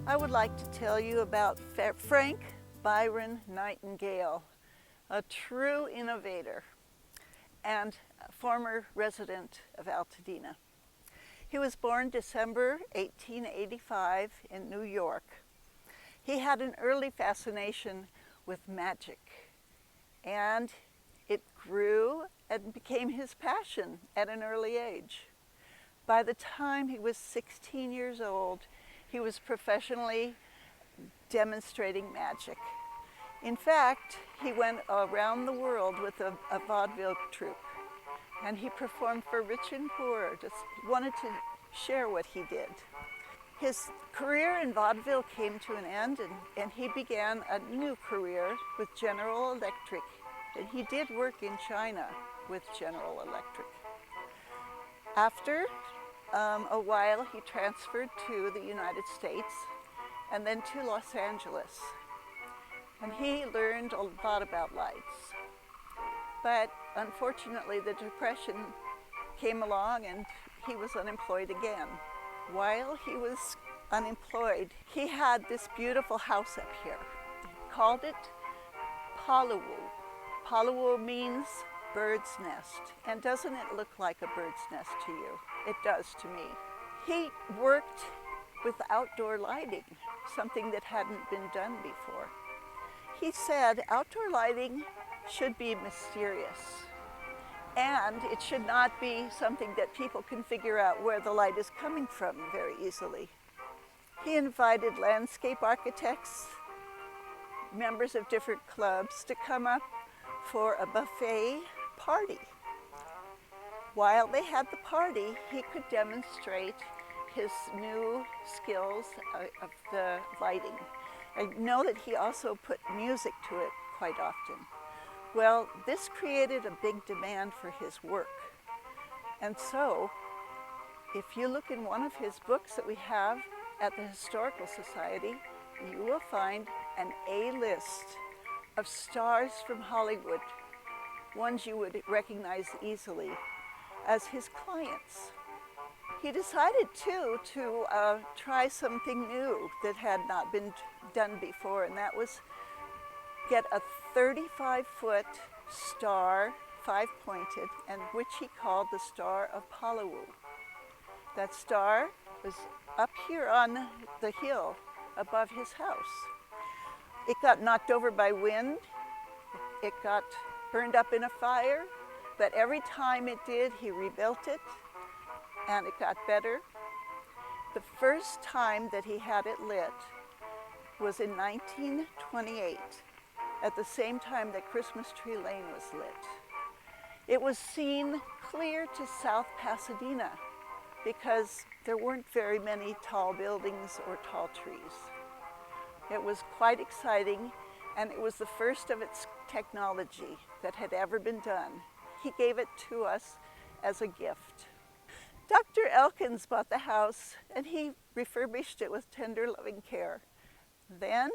I would like to tell you about Frank Byron Nightingale, a true innovator and a former resident of Altadena. He was born December 1885 in New York. He had an early fascination with magic, and it grew and became his passion at an early age. By the time he was 16 years old, he was professionally demonstrating magic. In fact, he went around the world with a vaudeville troupe, and he performed for rich and poor, just wanted to share what he did. His career in vaudeville came to an end, and he began a new career with General Electric. And he did work in China with General Electric. After a while, he transferred to the United States and then to Los Angeles. And he learned a lot about lights. But unfortunately, the Depression came along and he was unemployed again. While he was unemployed, he had this beautiful house up here. He called it Palawoo. Palawoo means bird's nest. And doesn't it look like a bird's nest to you? It does to me. He worked with outdoor lighting, something that hadn't been done before. He said outdoor lighting should be mysterious, and it should not be something that people can figure out where the light is coming from very easily. He invited landscape architects, members of different clubs, to come up for a buffet party. While they had the party, he could demonstrate his new skills of the lighting. I know that he also put music to it quite often. Well, this created a big demand for his work. And so, if you look in one of his books that we have at the Historical Society, you will find an A-list of stars from Hollywood, ones you would recognize easily as his clients. He decided too to try something new that had not been done before, and that was get a 35-foot star, 5-pointed, and which he called the Star of Palawoo. That star was up here on the hill above his house. It got knocked over by wind, it got burned up in a fire, but every time it did, he rebuilt it, and it got better. The first time that he had it lit was in 1928, at the same time that Christmas Tree Lane was lit. It was seen clear to South Pasadena because there weren't very many tall buildings or tall trees. It was quite exciting, and it was the first of its technology that had ever been done. He gave it to us as a gift. Dr. Elkins bought the house, and he refurbished it with tender, loving care. Then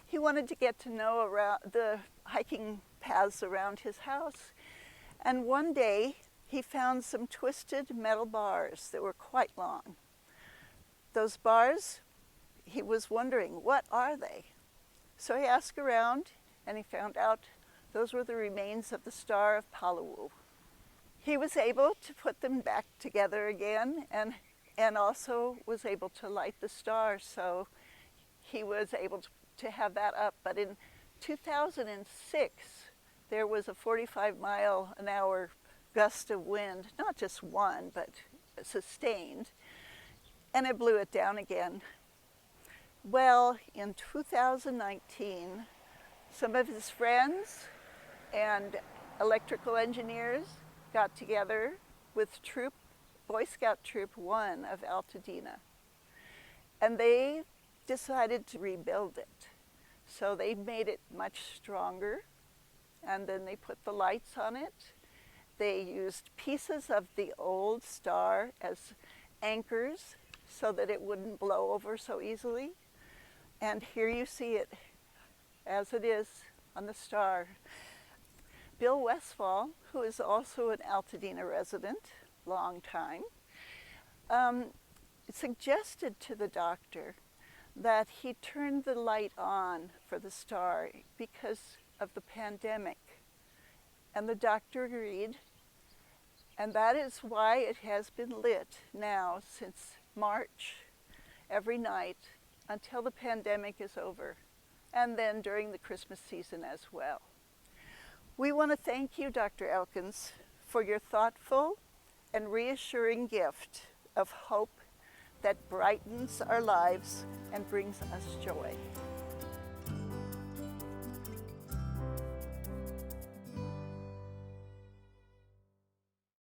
he wanted to get to know around the hiking paths around his house, and one day he found some twisted metal bars that were quite long. Those bars, he was wondering, what are they? So he asked around, and he found out those were the remains of the Star of Palawoo. He was able to put them back together again, and also was able to light the star, so he was able to have that up. But in 2006, there was a 45-mile-an-hour gust of wind, not just one, but sustained, and it blew it down again. Well, in 2019, some of his friends and electrical engineers got together with Boy Scout Troop 1 of Altadena, and they decided to rebuild it. So they made it much stronger, and then they put the lights on it. They used pieces of the old star as anchors so that it wouldn't blow over so easily. And here you see it as it is on the star. Bill Westfall, who is also an Altadena resident, long time, suggested to the doctor that he turned the light on for the star because of the pandemic. And the doctor agreed, and that is why it has been lit now since March every night until the pandemic is over, and then during the Christmas season as well. We want to thank you, Dr. Elkins, for your thoughtful and reassuring gift of hope that brightens our lives and brings us joy.